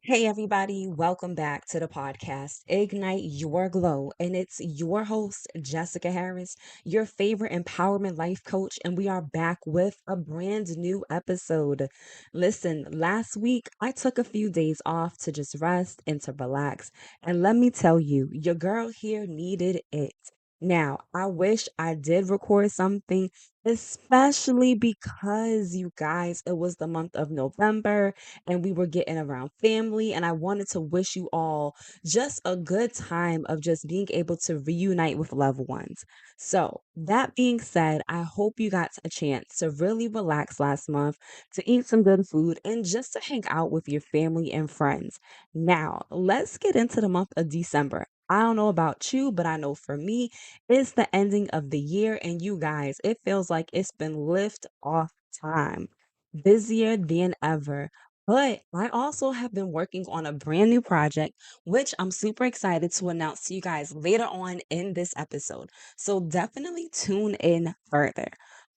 Hey, everybody, welcome back to the podcast, Ignite Your Glow. And it's your host, Jessica Harris, your favorite empowerment life coach. And we are back with a brand new episode. Listen, last week I took a few days off to just rest and to relax. And let me tell you, your girl here needed it. Now, I wish I did record something, especially because you guys, it was the month of November and we were getting around family. And I wanted to wish you all just a good time of just being able to reunite with loved ones. So, that being said, I hope you got a chance to really relax last month, to eat some good food, and just to hang out with your family and friends. Now, let's get into the month of December. I don't know about you, but I know for me, it's the ending of the year. And you guys, it feels like it's been lift off time, busier than ever. But I also have been working on a brand new project, which I'm super excited to announce to you guys later on in this episode. So definitely tune in further.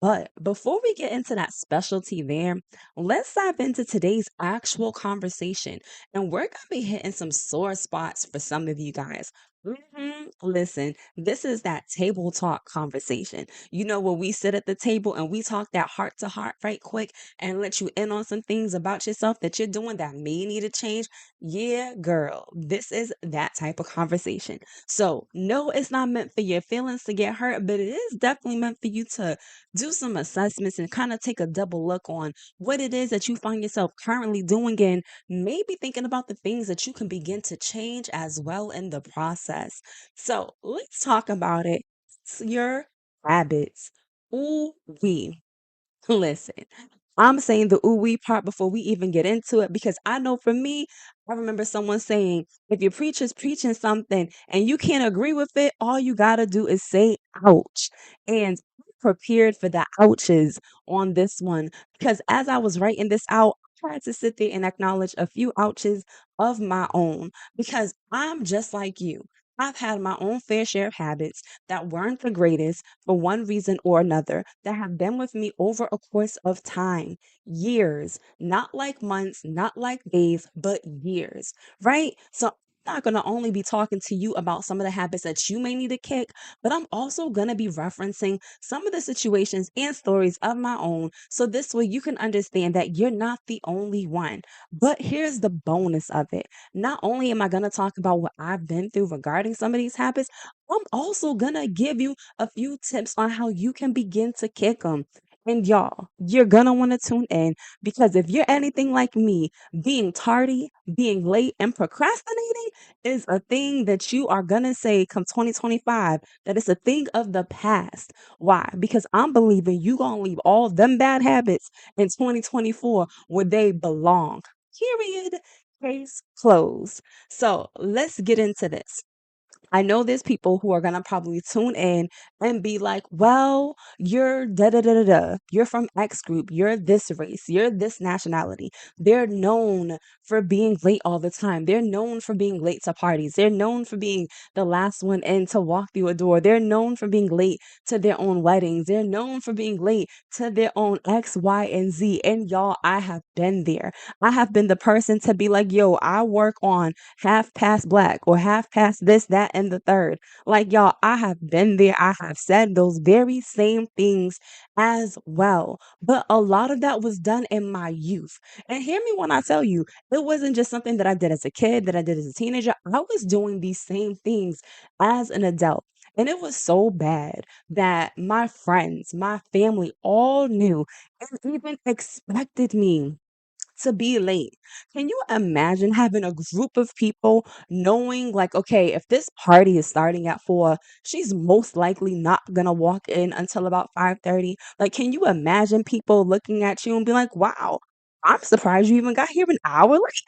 But before we get into that specialty there, let's dive into today's actual conversation. And we're going to be hitting some sore spots for some of you guys. Listen, this is that table talk conversation. You know, when we sit at the table and we talk that heart to heart right quick and let you in on some things about yourself that you're doing that may need to change. Yeah, girl, this is that type of conversation. So, no, it's not meant for your feelings to get hurt, but it is definitely meant for you to do some assessments and kind of take a double look on what it is that you find yourself currently doing and maybe thinking about the things that you can begin to change as well in the process. So, let's talk about it. It's your habits. Ooh, we. Listen, I'm saying the ooh wee part before we even get into it because I know for me, I remember someone saying, if your preacher's preaching something and you can't agree with it, all you gotta do is say ouch. And I'm prepared for the ouches on this one because as I was writing this out, I tried to sit there and acknowledge a few ouches of my own because I'm just like you. I've had my own fair share of habits that weren't the greatest for one reason or another that have been with me over a course of time, years, not like months, not like days, but years, right? So I'm not going to only be talking to you about some of the habits that you may need to kick, but I'm also going to be referencing some of the situations and stories of my own. So this way you can understand that you're not the only one. But here's the bonus of it. Not only am I going to talk about what I've been through regarding some of these habits, I'm also going to give you a few tips on how you can begin to kick them. And y'all, you're gonna want to tune in because if you're anything like me, being tardy, being late, and procrastinating is a thing that you are gonna say come 2025 that it's a thing of the past. Why? Because I'm believing you gonna leave all them bad habits in 2024 where they belong. Period. Case closed. So let's get into this. I know there's people who are gonna probably tune in and be like, well, you're da da da da da. You're from X group. You're this race. You're this nationality. They're known for being late all the time. They're known for being late to parties. They're known for being the last one in to walk through a door. They're known for being late to their own weddings. They're known for being late to their own X, Y, and Z. And y'all, I have been there. I have been the person to be like, yo, I work on half past black or half past this, that, and the third. Like, y'all, I have been there. I have said those very same things as well. But a lot of that was done in my youth. And hear me when I tell you, it wasn't just something that I did as a kid, that I did as a teenager. I was doing these same things as an adult. And it was so bad that my friends, my family all knew and even expected me to be late. Can you imagine having a group of people knowing, like, okay, if this party is starting at 4, she's most likely not gonna walk in until about 5:30? Like, can you imagine people looking at you and be like, wow, I'm surprised you even got here an hour late?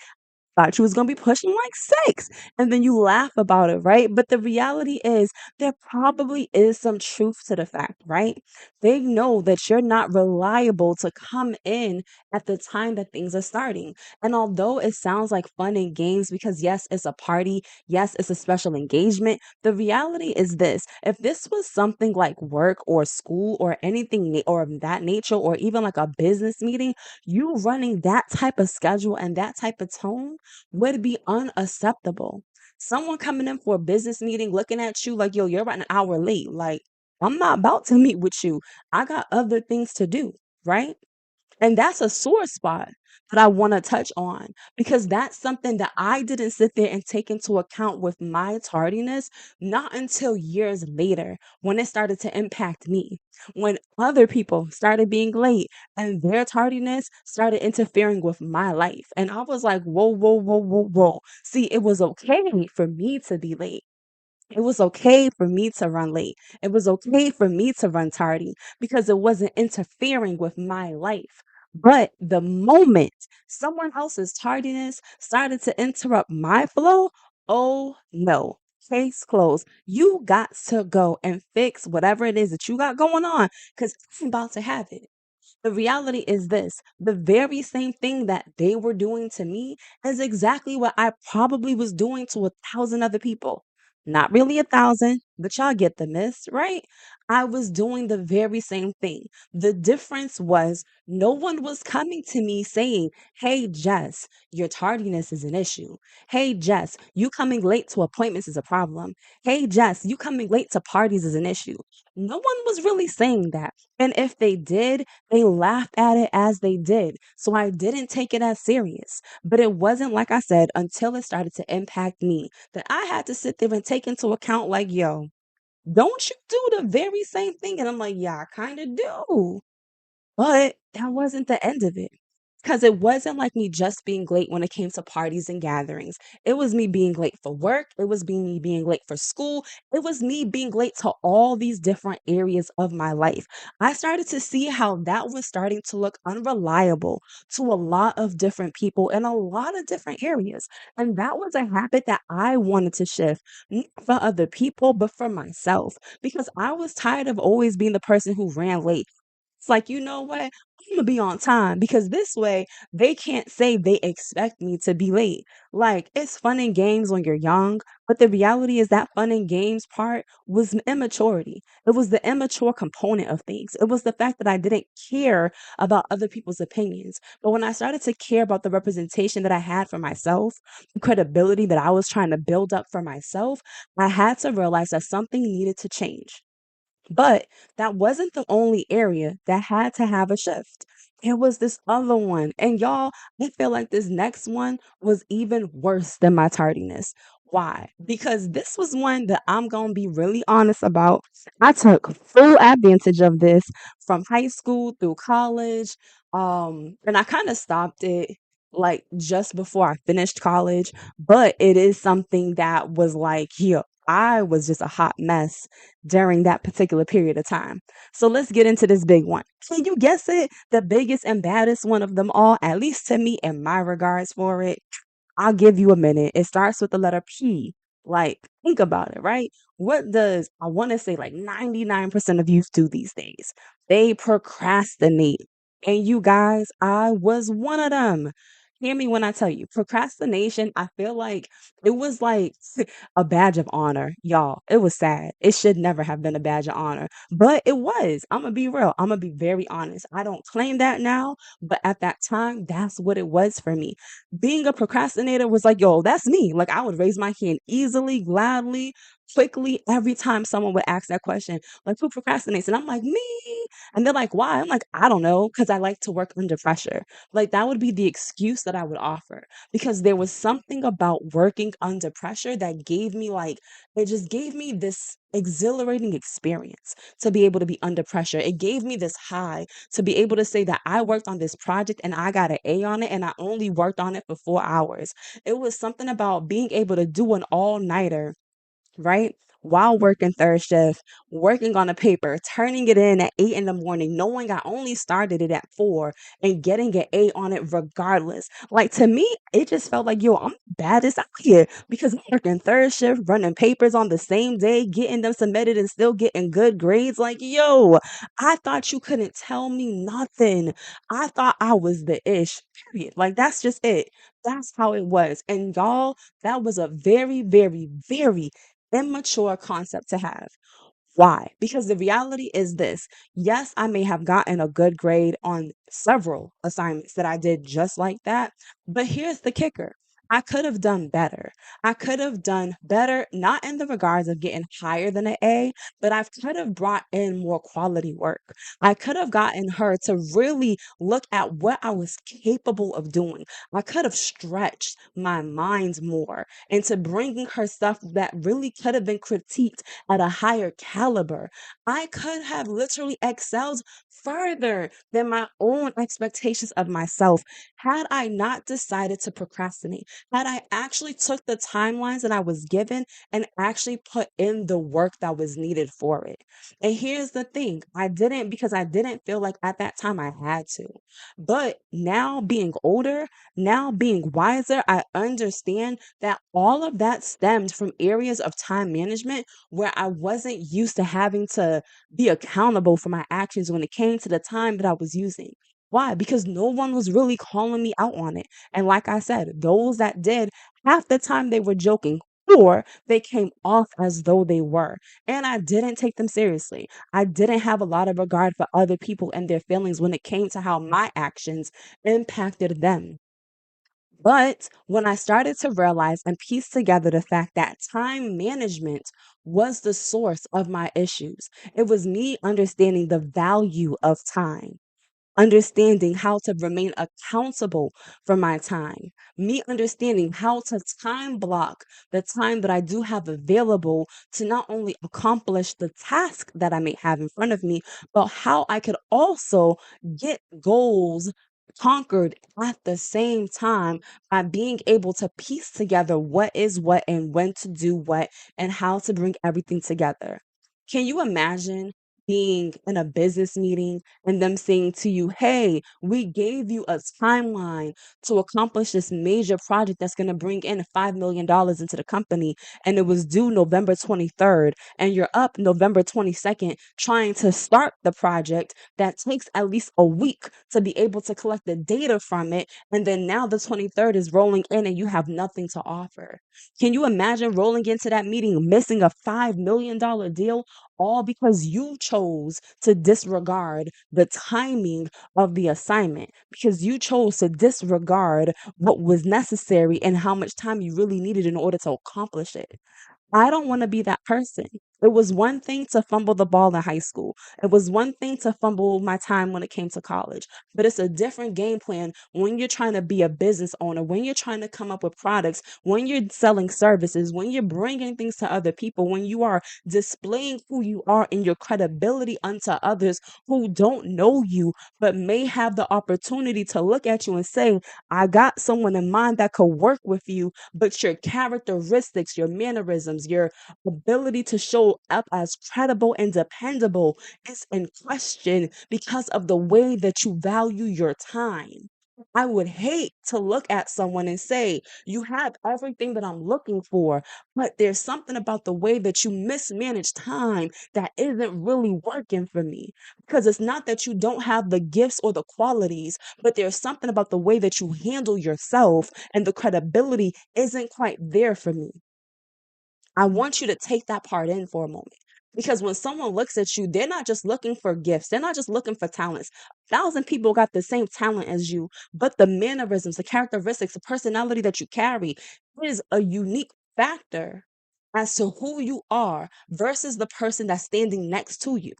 Thought you was gonna be pushing like 6, and then you laugh about it, right? But the reality is there probably is some truth to the fact, right? They know that you're not reliable to come in at the time that things are starting. And although it sounds like fun and games because yes, it's a party, yes, it's a special engagement, the reality is this. If this was something like work or school or anything or of that nature or even like a business meeting, you running that type of schedule and that type of tone would be unacceptable. Someone coming in for a business meeting looking at you like, yo, you're about an hour late. Like, I'm not about to meet with you. I got other things to do, right? And that's a sore spot that I want to touch on because that's something that I didn't sit there and take into account with my tardiness, not until years later when it started to impact me. When other people started being late and their tardiness started interfering with my life. And I was like, whoa, whoa, whoa, whoa, whoa. See, it was okay for me to be late. It was okay for me to run late. It was okay for me to run tardy because it wasn't interfering with my life. But the moment someone else's tardiness started to interrupt my flow, oh no, case closed. You got to go and fix whatever it is that you got going on because I'm about to have it. The reality is this, the very same thing that they were doing to me is exactly what I probably was doing to 1,000 other people. Not really 1,000, but y'all get the miss, right? I was doing the very same thing. The difference was no one was coming to me saying, hey, Jess, your tardiness is an issue. Hey, Jess, you coming late to appointments is a problem. Hey, Jess, you coming late to parties is an issue. No one was really saying that. And if they did, they laughed at it as they did. So I didn't take it as serious. But it wasn't, like I said, until it started to impact me that I had to sit there and take into account, like, yo, don't you do the very same thing? And I'm like, yeah, I kind of do. But that wasn't the end of it. Because it wasn't like me just being late when it came to parties and gatherings. It was me being late for work. It was me being late for school. It was me being late to all these different areas of my life. I started to see how that was starting to look unreliable to a lot of different people in a lot of different areas. And that was a habit that I wanted to shift, not for other people, but for myself, because I was tired of always being the person who ran late. It's like, you know what? I'm gonna be on time because this way they can't say they expect me to be late. Like, it's fun and games when you're young, but the reality is that fun and games part was immaturity. It was the immature component of things. It was the fact that I didn't care about other people's opinions. But when I started to care about the representation that I had for myself, the credibility that I was trying to build up for myself, I had to realize that something needed to change. But that wasn't the only area that had to have a shift. There was this other one. And y'all, I feel like this next one was even worse than my tardiness. Why? Because this was one that I'm going to be really honest about. I took full advantage of this from high school through college. And I kind of stopped it like just before I finished college, but it is something that was like, yeah, I was just a hot mess during that particular period of time. So let's get into this big one. Can you guess it? The biggest and baddest one of them all, at least to me in my regards for it. I'll give you a minute. It starts with the letter P. Like, think about it, right? What does I want to say like 99% of youth do these days? They procrastinate. And you guys, I was one of them. Hear me when I tell you, procrastination, I feel like it was like a badge of honor, y'all. It was sad. It should never have been a badge of honor, but it was. I'm gonna be real. I'm gonna be very honest. I don't claim that now, but at that time, that's what it was for me. Being a procrastinator was like, yo, that's me. Like, I would raise my hand easily, gladly, quickly every time someone would ask that question, like, who procrastinates? And I'm like, me. And they're like, why? I'm like, I don't know, because I like to work under pressure. Like, that would be the excuse that I would offer because there was something about working under pressure that gave me, like, it just gave me this exhilarating experience to be able to be under pressure. It gave me this high to be able to say that I worked on this project and I got an A on it and I only worked on it for 4 hours. It was something about being able to do an all-nighter, right? While working third shift, working on a paper, turning it in at 8 in the morning, knowing I only started it at 4 and getting an A on it regardless. Like, to me, it just felt like, yo, I'm the baddest out here because I'm working third shift, running papers on the same day, getting them submitted and still getting good grades. Like, yo, I thought you couldn't tell me nothing. I thought I was the ish, period. Like, that's just it. That's how it was. And y'all, that was a very, very, very immature concept to have. Why? Because the reality is this. Yes, I may have gotten a good grade on several assignments that I did just like that, but here's the kicker. I could have done better. I could have done better, not in the regards of getting higher than an A, but I could have brought in more quality work. I could have gotten her to really look at what I was capable of doing. I could have stretched my mind more into bringing her stuff that really could have been critiqued at a higher caliber. I could have literally excelled further than my own expectations of myself had I not decided to procrastinate, had I actually took the timelines that I was given and actually put in the work that was needed for it. And here's the thing, I didn't because I didn't feel like at that time I had to. But now being older, now being wiser, I understand that all of that stemmed from areas of time management where I wasn't used to having to be accountable for my actions when it came to the time that I was using. Why? Because no one was really calling me out on it. And like I said, those that did, half the time they were joking or they came off as though they were. And I didn't take them seriously. I didn't have a lot of regard for other people and their feelings when it came to how my actions impacted them. But when I started to realize and piece together the fact that time management was the source of my issues, it was me understanding the value of time, understanding how to remain accountable for my time, me understanding how to time block the time that I do have available to not only accomplish the task that I may have in front of me, but how I could also get goals conquered at the same time by being able to piece together what is what and when to do what and how to bring everything together. Can you imagine being in a business meeting and them saying to you, hey, we gave you a timeline to accomplish this major project that's going to bring in $5 million into the company. And it was due November 23rd. And you're up November 22nd trying to start the project that takes at least a week to be able to collect the data from it. And then now the 23rd is rolling in and you have nothing to offer. Can you imagine rolling into that meeting, missing a $5 million deal? All because you chose to disregard the timing of the assignment, because you chose to disregard what was necessary and how much time you really needed in order to accomplish it. I don't want to be that person. It was one thing to fumble the ball in high school. It was one thing to fumble my time when it came to college. But it's a different game plan when you're trying to be a business owner, when you're trying to come up with products, when you're selling services, when you're bringing things to other people, when you are displaying who you are and your credibility unto others who don't know you, but may have the opportunity to look at you and say, I got someone in mind that could work with you, but your characteristics, your mannerisms, your ability to show up as credible and dependable is in question because of the way that you value your time. I would hate to look at someone and say, you have everything that I'm looking for, but there's something about the way that you mismanage time that isn't really working for me. Because it's not that you don't have the gifts or the qualities, but there's something about the way that you handle yourself and the credibility isn't quite there for me. I want you to take that part in for a moment. Because when someone looks at you, they're not just looking for gifts, they're not just looking for talents. 1,000 people got the same talent as you, but the mannerisms, the characteristics, the personality that you carry is a unique factor as to who you are versus the person that's standing next to you.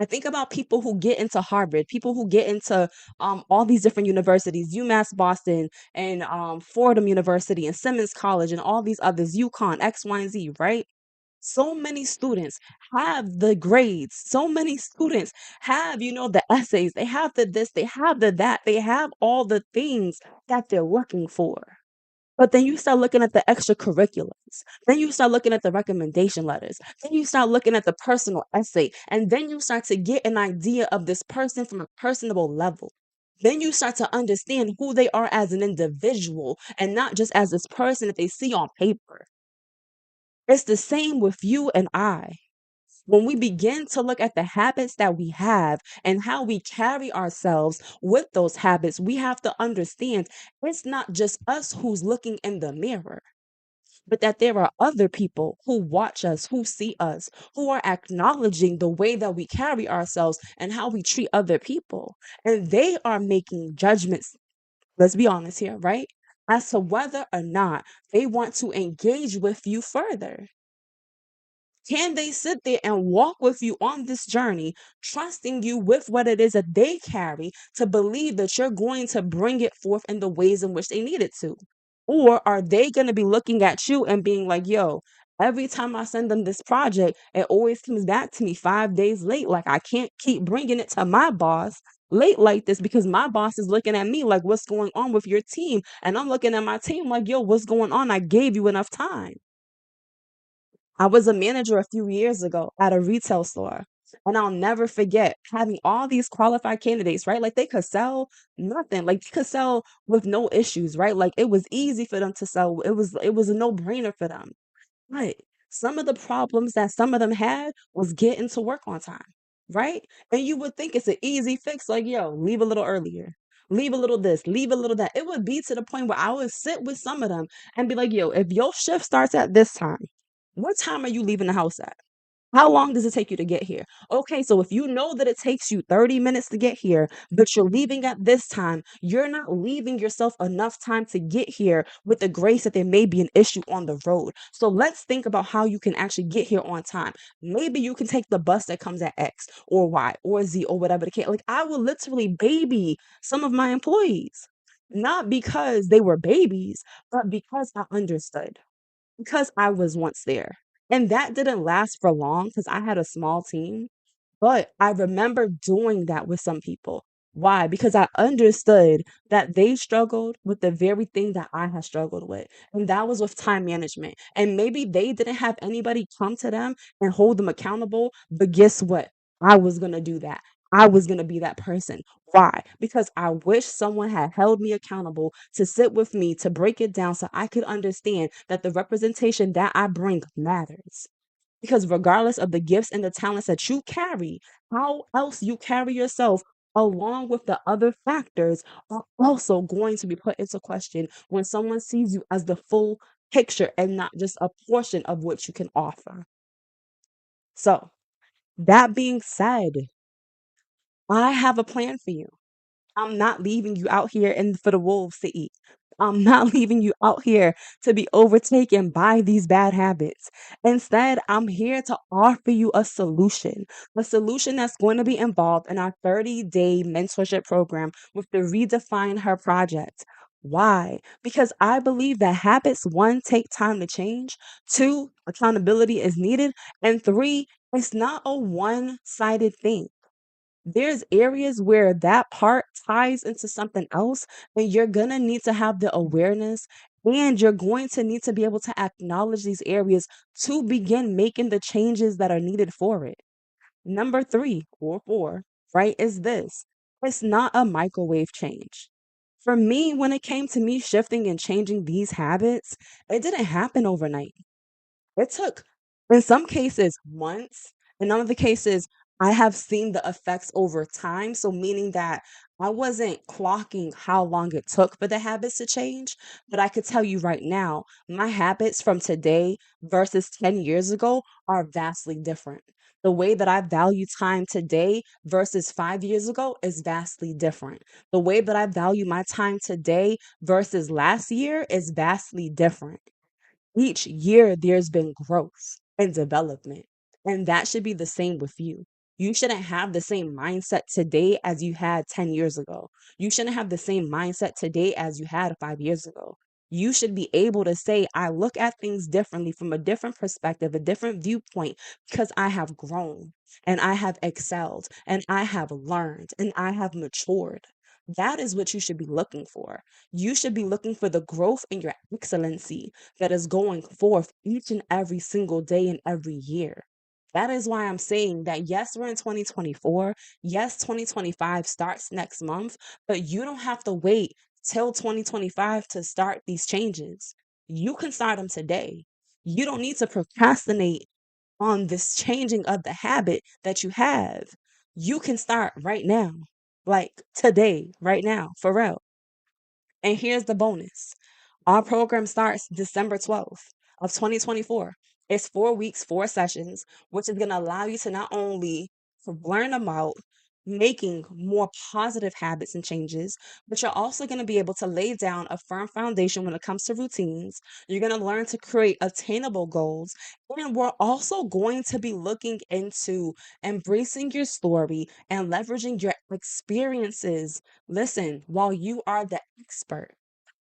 I think about people who get into Harvard, people who get into all these different universities, UMass Boston and Fordham University and Simmons College and all these others, UConn, X, Y, and Z, right? So many students have the grades. So many students have, the essays. They have the this, they have the that. They have all the things that they're looking for. But then you start looking at the extracurriculars. Then you start looking at the recommendation letters. Then you start looking at the personal essay. And then you start to get an idea of this person from a personable level. Then you start to understand who they are as an individual and not just as this person that they see on paper. It's the same with you and I. When we begin to look at the habits that we have and how we carry ourselves with those habits, we have to understand it's not just us who's looking in the mirror, but that there are other people who watch us, who see us, who are acknowledging the way that we carry ourselves and how we treat other people. And they are making judgments. Let's be honest here, right? as to whether or not they want to engage with you further. Can they sit there and walk with you on this journey, trusting you with what it is that they carry to believe that you're going to bring it forth in the ways in which they need it to? Or are they going to be looking at you and being like, yo, every time I send them this project, it always comes back to me 5 days late. Like, I can't keep bringing it to my boss late like this because my boss is looking at me like, what's going on with your team? And I'm looking at my team like, yo, what's going on? I gave you enough time. I was a manager a few years ago at a retail store. And I'll never forget having all these qualified candidates, right? Like they could sell nothing. Like they could sell with no issues, right? Like it was easy for them to sell. It was a no-brainer for them. But some of the problems that some of them had was getting to work on time, right? And you would think it's an easy fix, like, yo, leave a little earlier. Leave a little this, leave a little that. It would be to the point where I would sit with some of them and be like, yo, if your shift starts at this time, what time are you leaving the house at? How long does it take you to get here? Okay, so if you know that it takes you 30 minutes to get here, but you're leaving at this time, you're not leaving yourself enough time to get here with the grace that there may be an issue on the road. So let's think about how you can actually get here on time. Maybe you can take the bus that comes at X or Y or Z or whatever the case. Like I will literally baby some of my employees, not because they were babies, but because I understood because I was once there. And that didn't last for long because I had a small team. But I remember doing that with some people. Why? Because I understood that they struggled with the very thing that I had struggled with, and that was with time management. And maybe they didn't have anybody come to them and hold them accountable, but guess what? I was going to do that. I was going to be that person. Why? Because I wish someone had held me accountable to sit with me to break it down so I could understand that the representation that I bring matters. Because regardless of the gifts and the talents that you carry, how else you carry yourself along with the other factors are also going to be put into question when someone sees you as the full picture and not just a portion of what you can offer. So, that being said, I have a plan for you. I'm not leaving you out here and for the wolves to eat. I'm not leaving you out here to be overtaken by these bad habits. Instead, I'm here to offer you a solution that's going to be involved in our 30-day mentorship program with the Redefine Her project. Why? Because I believe that habits, one, take time to change, two, accountability is needed, and three, it's not a one sided thing. There's areas where that part ties into something else, and you're gonna need to have the awareness and you're going to need to be able to acknowledge these areas to begin making the changes that are needed for it. Number three or four, right, is this. It's not a microwave change. For me, when it came to me shifting and changing these habits, it didn't happen overnight. It took, in some cases, months. In other cases, I have seen the effects over time. So, meaning that I wasn't clocking how long it took for the habits to change. But I could tell you right now, my habits from today versus 10 years ago are vastly different. The way that I value time today versus 5 years ago is vastly different. The way that I value my time today versus last year is vastly different. Each year there's been growth and development. And that should be the same with you. You shouldn't have the same mindset today as you had 10 years ago. You shouldn't have the same mindset today as you had 5 years ago. You should be able to say, I look at things differently from a different perspective, a different viewpoint, because I have grown and I have excelled and I have learned and I have matured. That is what you should be looking for. You should be looking for the growth in your excellency that is going forth each and every single day and every year. That is why I'm saying that yes, we're in 2024. Yes, 2025 starts next month, but you don't have to wait till 2025 to start these changes. You can start them today. You don't need to procrastinate on this changing of the habit that you have. You can start right now, like today, right now, for real. And here's the bonus. Our program starts December 12th of 2024. It's 4 weeks, 4 sessions, which is going to allow you to not only to learn about making more positive habits and changes, but you're also going to be able to lay down a firm foundation when it comes to routines. You're going to learn to create attainable goals. And we're also going to be looking into embracing your story and leveraging your experiences. Listen, while you are the expert.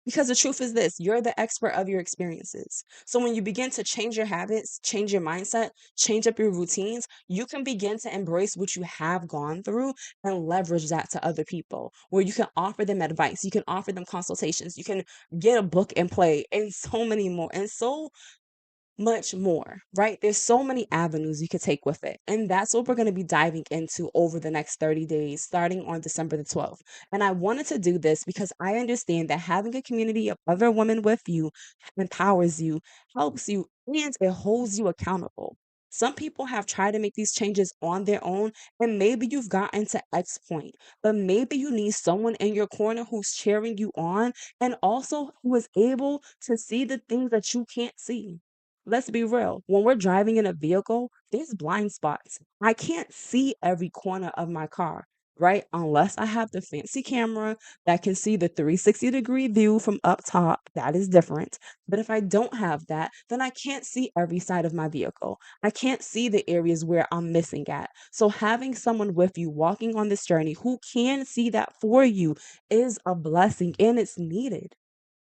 Because the truth is this, you're the expert of your experiences. So when you begin to change your habits, change your mindset, change up your routines, you can begin to embrace what you have gone through and leverage that to other people, where you can offer them advice, you can offer them consultations, you can get a book and play, and so many more, and so much more, right? There's so many avenues you could take with it. And that's what we're going to be diving into over the next 30 days, starting on December the 12th. And I wanted to do this because I understand that having a community of other women with you empowers you, helps you, and it holds you accountable. Some people have tried to make these changes on their own, and maybe you've gotten to X point, but maybe you need someone in your corner who's cheering you on and also who is able to see the things that you can't see. Let's be real. When we're driving in a vehicle, there's blind spots. I can't see every corner of my car, right? Unless I have the fancy camera that can see the 360-degree view from up top. That is different. But if I don't have that, then I can't see every side of my vehicle. I can't see the areas where I'm missing at. So having someone with you walking on this journey who can see that for you is a blessing and it's needed.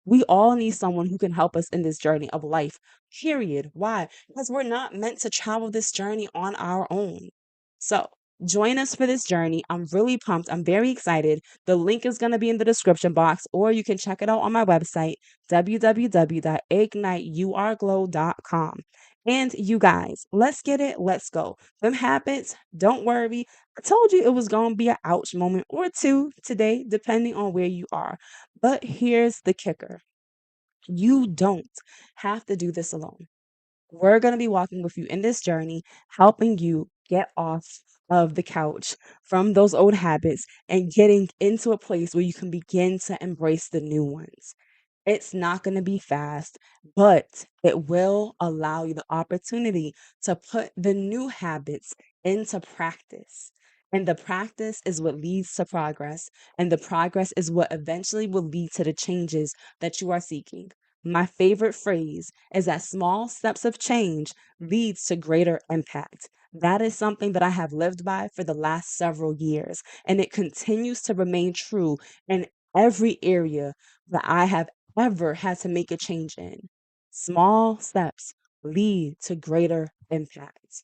We all need someone who can help us in this journey of life, period. Why? Because we're not meant to travel this journey on our own. So, join us for this journey. I'm really pumped. I'm very excited. The link is going to be in the description box, or you can check it out on my website, www.igniteyourglow.com. And you guys, let's get it. Let's go. Them habits, don't worry. I told you it was going to be an ouch moment or two today, depending on where you are. But here's the kicker, you don't have to do this alone. We're going to be walking with you in this journey, helping you get off of the couch from those old habits and getting into a place where you can begin to embrace the new ones. It's not going to be fast, but it will allow you the opportunity to put the new habits into practice. And the practice is what leads to progress. And the progress is what eventually will lead to the changes that you are seeking. My favorite phrase is that small steps of change leads to greater impact. That is something that I have lived by for the last several years, and it continues to remain true in every area that I have ever had to make a change in. Small steps lead to greater impact.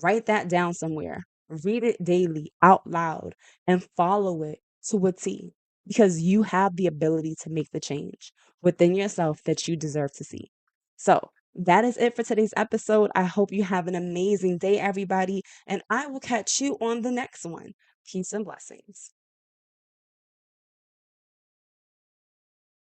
Write that down somewhere. Read it daily out loud and follow it to a T because you have the ability to make the change within yourself that you deserve to see. So, that is it for today's episode. I hope you have an amazing day, everybody, and I will catch you on the next one. Peace and blessings.